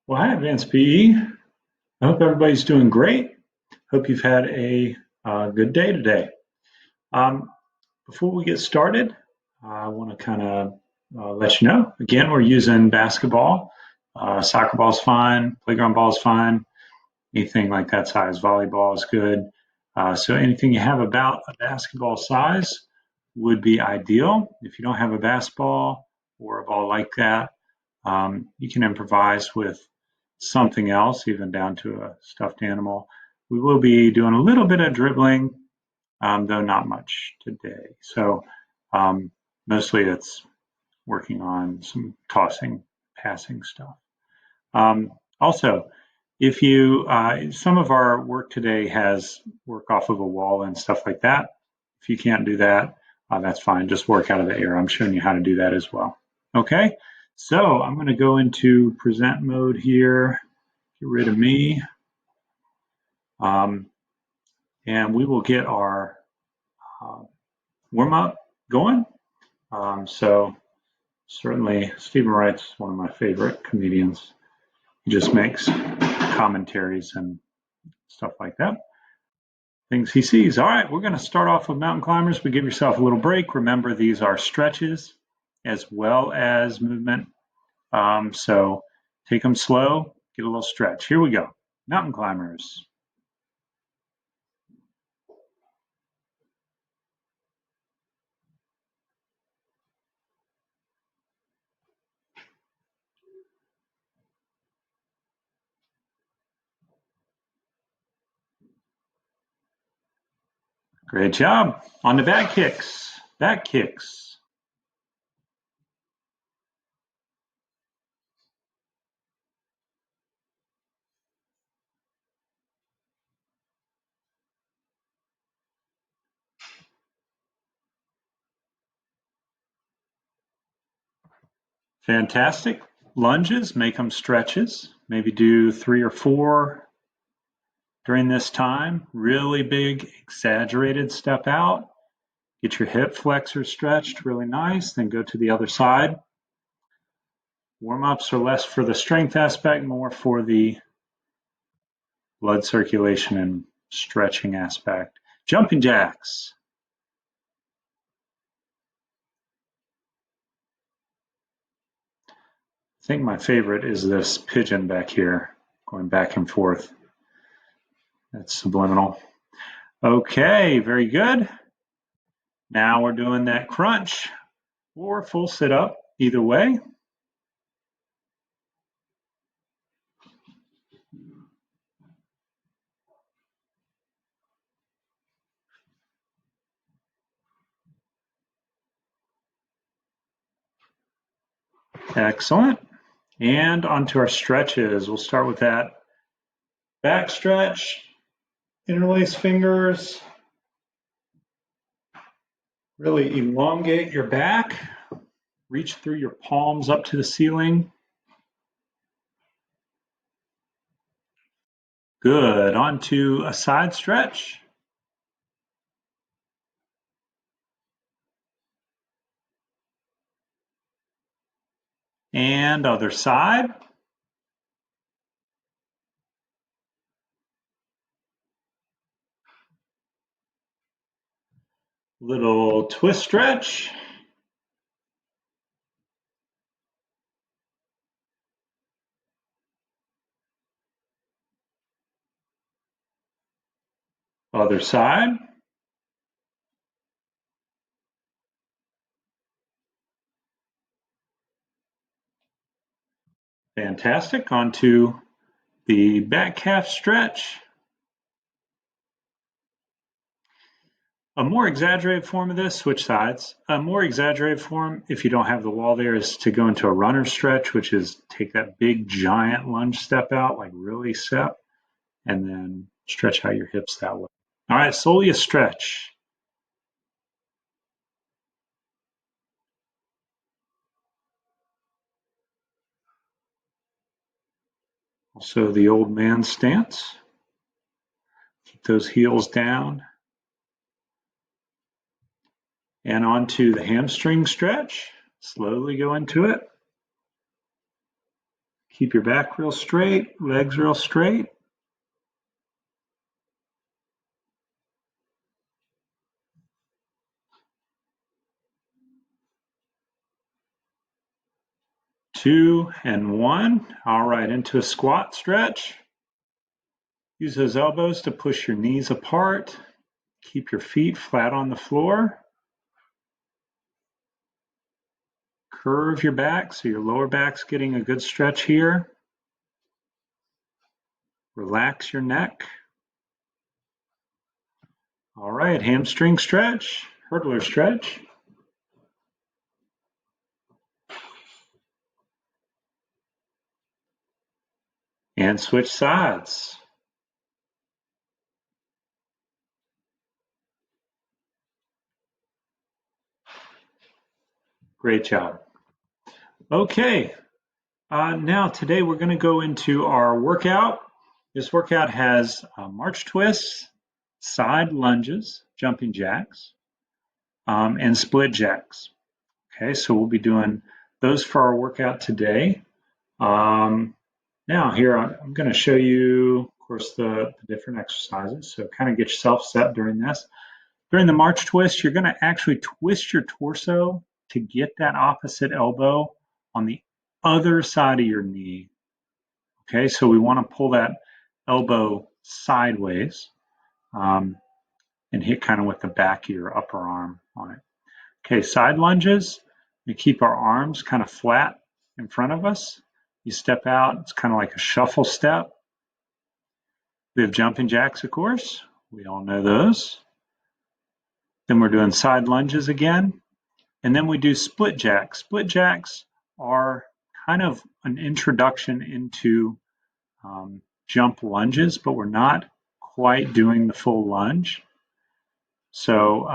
Well, hi, Advanced PE. I hope everybody's doing great. Hope you've had a good day today. Um, Before we get started, I want to kind of let you know again, we're using basketball. Soccer ball's fine, playground ball's fine, anything like that size. Volleyball is good. So anything you have about a basketball size would be ideal. If you don't have a basketball or a ball like that, you can improvise with something else, even down to a stuffed animal. We will be doing a little bit of dribbling, though not much today. So mostly it's working on some tossing, passing stuff. Also, if you, some of our work today has work off of a wall and stuff like that. If you can't do that, that's fine. Just work out of the air. I'm showing you how to do that as well. Okay, so I'm going to go into present mode here, get rid of me, um, and we will get our warm up going. So certainly Stephen Wright's one of my favorite comedians. He just makes commentaries and stuff like that. Things he sees. All right, we're going to start off with mountain climbers, but give yourself a little break. Remember, these are stretches as well as movement. So take them slow, get a little stretch. Here we go. Mountain climbers. Great job. On to back kicks. Back kicks. Fantastic. Lunges, make them stretches. Maybe do 3 or 4 during this time. Really big, exaggerated step out. Get your hip flexors stretched really nice. Then go to the other side. Warm-ups are less for the strength aspect, more for the blood circulation and stretching aspect. Jumping jacks. I think my favorite is this pigeon back here, going back and forth. That's subliminal. Okay, very good. Now we're doing that crunch or full sit up, either way. Excellent. And onto our stretches. We'll start with that back stretch, interlace fingers, really elongate your back, reach through your palms up to the ceiling. Good. Onto a side stretch. And other side. Little twist stretch. Other side. Fantastic. Onto the back calf stretch. A more exaggerated form of this, switch sides. A more exaggerated form, if you don't have the wall there, is to go into a runner stretch, which is take that big giant lunge step out, like really step, and then stretch out your hips that way. All right, solely a stretch. Also the old man stance. Keep those heels down. And onto the hamstring stretch. Slowly go into it. Keep your back real straight, legs real straight. Two and one. All right, into a squat stretch. Use those elbows to push your knees apart. Keep your feet flat on the floor. Curve your back so your lower back's getting a good stretch here. Relax your neck. All right, hamstring stretch, hurdler stretch. And switch sides. Great job. Okay, now today we're going to go into our workout. This workout has march twists, side lunges, jumping jacks, and split jacks. Okay, so we'll be doing those for our workout today. Now here I'm going to show you, of course, the different exercises. So kind of get yourself set during this. During the march twist, you're going to actually twist your torso to get that opposite elbow on the other side of your knee. Okay, so we want to pull that elbow sideways and hit kind of with the back of your upper arm on it. Okay, side lunges, we keep our arms kind of flat in front of us. You step out, it's kind of like a shuffle step. We have jumping jacks, of course. We all know those. Then we're doing side lunges again. And then we do split jacks. Split jacks are kind of an introduction into jump lunges, but we're not quite doing the full lunge. So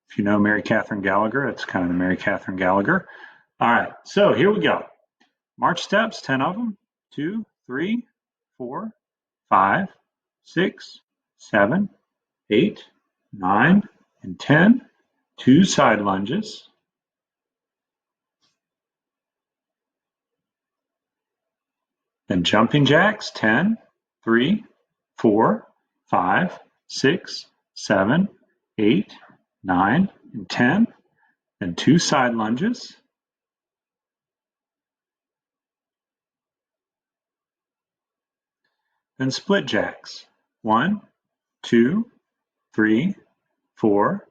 if you know Mary Catherine Gallagher, it's kind of the Mary Catherine Gallagher. All right, so here we go. March steps, 10 of them. 2, 3, 4, 5, 6, 7, 8, 9, and 10. 2 side lunges. Then jumping jacks, 10, 3, 4, 5, 6, 7, 8, 9, and 10. Then 2 side lunges. Then split jacks, 1, 2, 3, 4,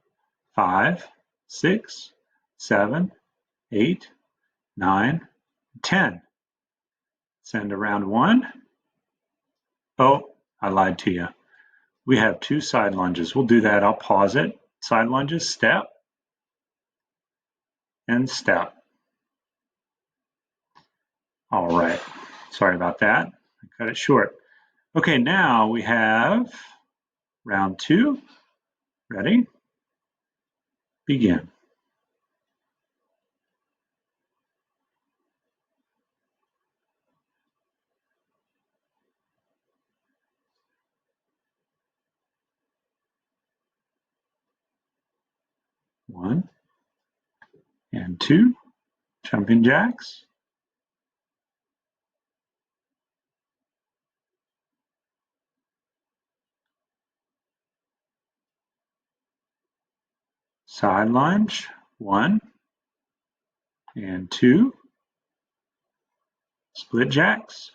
5, 6, 7, 8, 9, 10. Send to round 1. Oh, I lied to you. We have 2 side lunges. We'll do that. I'll pause it. Side lunges, step and step. All right. Sorry about that. I cut it short. Okay, now we have round 2. Ready? Begin. One and 2, jumping jacks. Side lunge, 1 and 2, split jacks.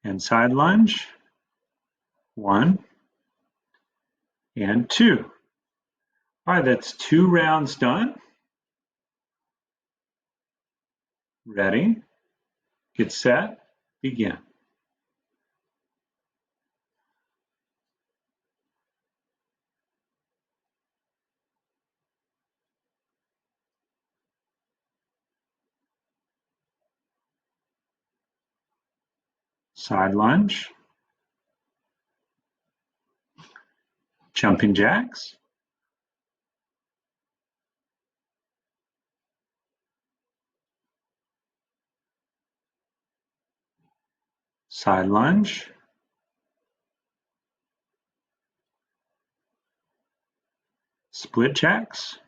And side lunge, 1 and 2. All right, that's 2 rounds done. Ready, get set, begin. Side lunge, jumping jacks, side lunge, split jacks,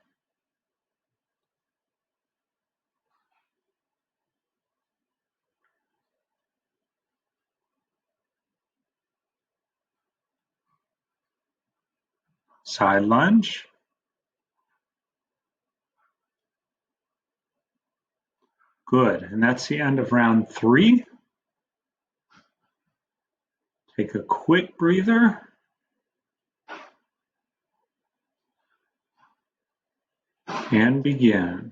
side lunge, good, and that's the end of round 3. Take a quick breather. And begin.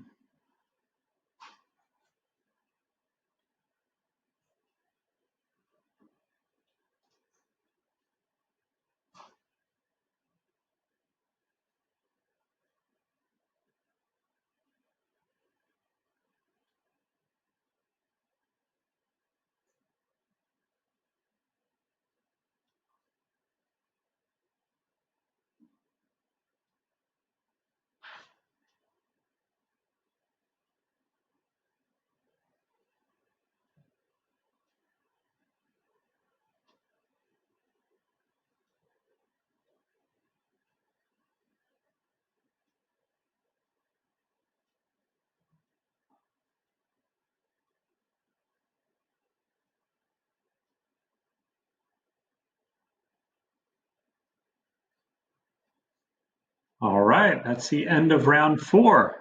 All right, that's the end of round 4.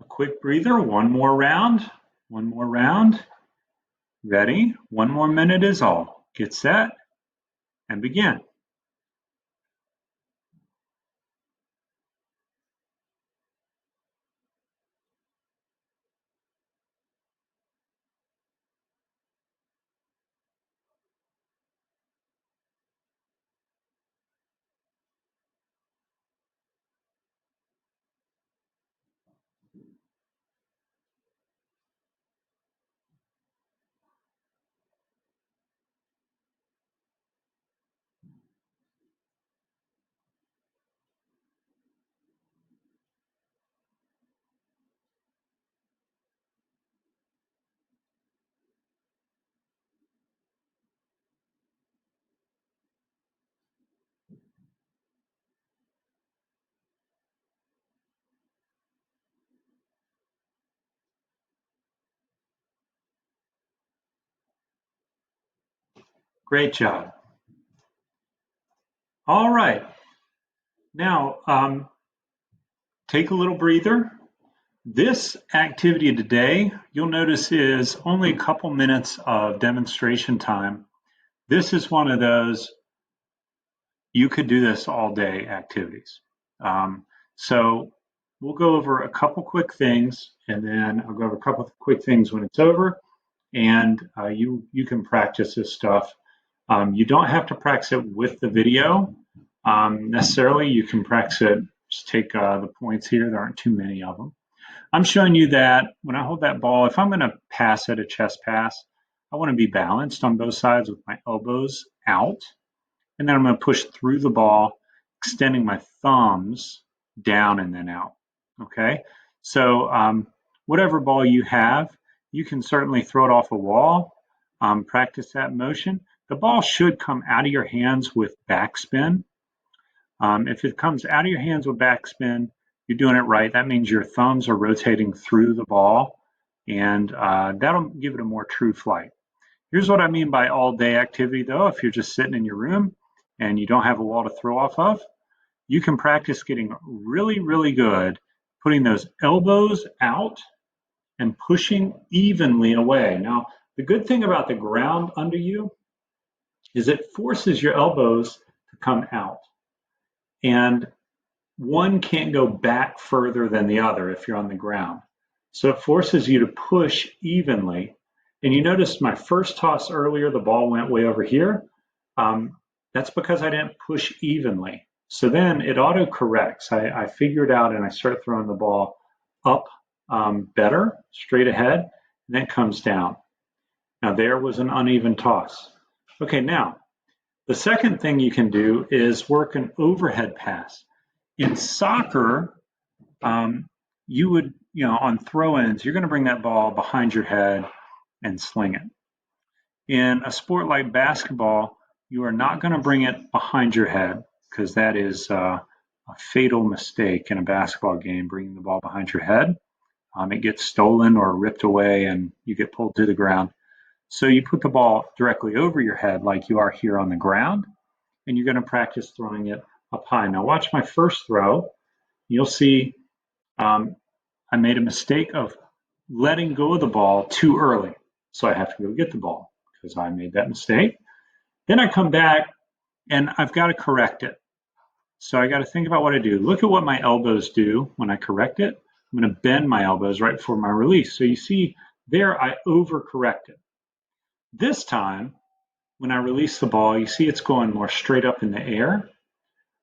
A quick breather, one more round. Ready? 1 more minute is all. Get set and begin. Great job. All right. Now, take a little breather. This activity today, you'll notice, is only a couple minutes of demonstration time. This is one of those, you could do this all day activities. So we'll go over a couple quick things, and then I'll go over a couple of quick things when it's over, and you can practice this stuff. You don't have to practice it with the video necessarily. You can practice it, just take the points here. There aren't too many of them. I'm showing you that when I hold that ball, if I'm going to pass it, a chest pass, I want to be balanced on both sides with my elbows out. And then I'm going to push through the ball, extending my thumbs down and then out. Okay, so whatever ball you have, you can certainly throw it off a wall, practice that motion. The ball should come out of your hands with backspin. If it comes out of your hands with backspin, you're doing it right. That means your thumbs are rotating through the ball, and that'll give it a more true flight. Here's what I mean by all day activity though. If you're just sitting in your room and you don't have a wall to throw off of, you can practice getting really, really good, putting those elbows out and pushing evenly away. Now, the good thing about the ground under you is it forces your elbows to come out. And one can't go back further than the other if you're on the ground. So it forces you to push evenly. And you noticed my first toss earlier, the ball went way over here. That's because I didn't push evenly. So then it auto corrects. I figure it out and I start throwing the ball up better, straight ahead, and then comes down. Now there was an uneven toss. Okay, now the second thing you can do is work an overhead pass. In soccer, you would, on throw-ins, you're going to bring that ball behind your head and sling it. In a sport like basketball, you are not going to bring it behind your head because that is a fatal mistake in a basketball game, bringing the ball behind your head. It gets stolen or ripped away and you get pulled to the ground. So you put the ball directly over your head like you are here on the ground, and you're going to practice throwing it up high. Now watch my first throw. You'll see I made a mistake of letting go of the ball too early. So I have to go get the ball because I made that mistake. Then I come back and I've got to correct it. So I got to think about what I do. Look at what my elbows do when I correct it. I'm going to bend my elbows right before my release. So you see there, I overcorrected. This time, when I release the ball, you see it's going more straight up in the air.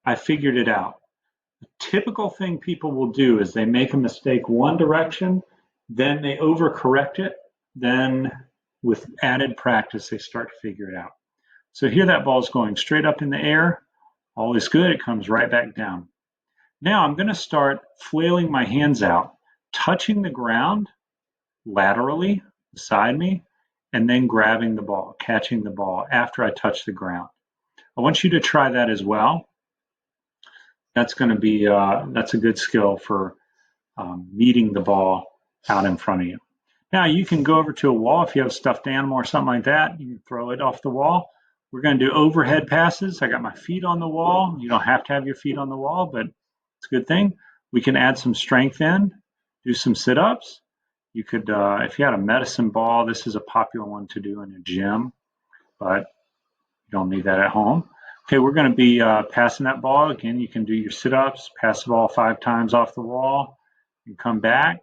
I figured it out. The typical thing people will do is they make a mistake one direction, then they overcorrect it, then with added practice, they start to figure it out. So here that ball is going straight up in the air. All is good. It comes right back down. Now I'm going to start flailing my hands out, touching the ground laterally beside me, and then grabbing the ball, catching the ball after I touch the ground. I want you to try that as well. That's going to be that's a good skill for meeting the ball out in front of you. Now you can go over to a wall if you have a stuffed animal or something like that. You can throw it off the wall. We're going to do overhead passes. I got my feet on the wall. You don't have to have your feet on the wall, but it's a good thing. We can add some strength in, do some sit-ups. You could, if you had a medicine ball, this is a popular one to do in a gym, but you don't need that at home. Okay, we're going to be passing that ball. Again, you can do your sit-ups, pass the ball 5 times off the wall, and come back.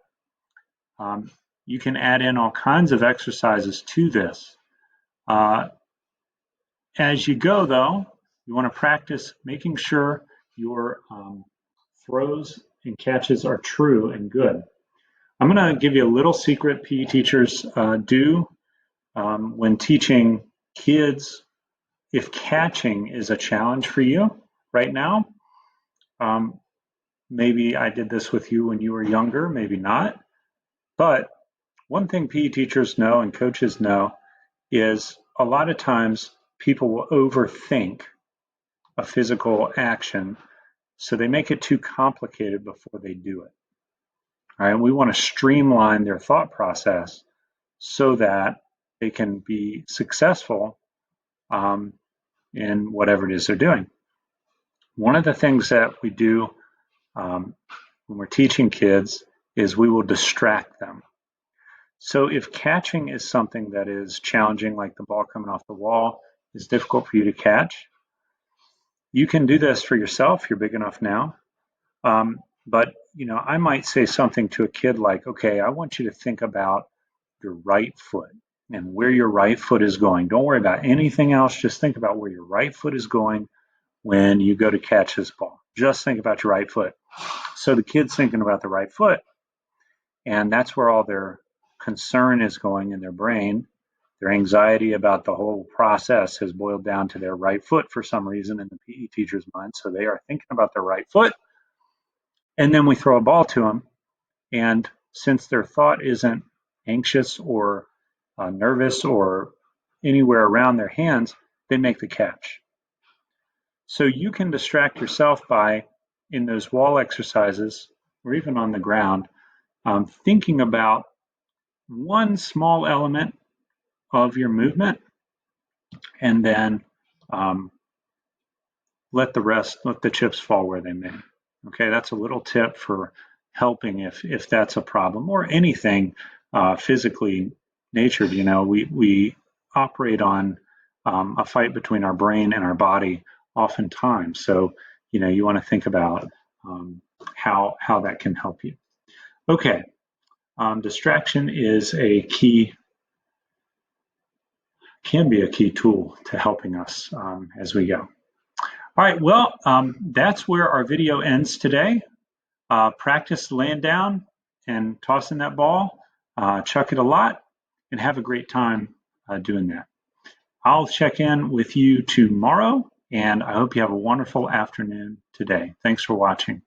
You can add in all kinds of exercises to this. As you go, though, you want to practice making sure your throws and catches are true and good. I'm going to give you a little secret PE teachers do when teaching kids. If catching is a challenge for you right now, maybe I did this with you when you were younger, maybe not. But one thing PE teachers know and coaches know is a lot of times people will overthink a physical action, so they make it too complicated before they do it. All right, we want to streamline their thought process so that they can be successful in whatever it is they're doing. One of the things that we do when we're teaching kids is we will distract them. So if catching is something that is challenging, like the ball coming off the wall is difficult for you to catch, you can do this for yourself. You're big enough now. But I might say something to a kid like, okay, I want you to think about your right foot and where your right foot is going. Don't worry about anything else. Just think about where your right foot is going when you go to catch this ball. Just think about your right foot. So the kid's thinking about the right foot, and that's where all their concern is going in their brain. Their anxiety about the whole process has boiled down to their right foot for some reason in the PE teacher's mind. So they are thinking about their right foot. And then we throw a ball to them. And since their thought isn't anxious or nervous or anywhere around their hands, they make the catch. So you can distract yourself by, in those wall exercises or even on the ground, thinking about one small element of your movement and then let the chips fall where they may. Okay, that's a little tip for helping if that's a problem or anything physically natured. We operate on a fight between our brain and our body oftentimes. So you want to think about how that can help you. Okay, distraction is can be a key tool to helping us as we go. All right, well, that's where our video ends today. Practice laying down and tossing that ball, chuck it a lot, and have a great time doing that. I'll check in with you tomorrow, and I hope you have a wonderful afternoon today. Thanks for watching.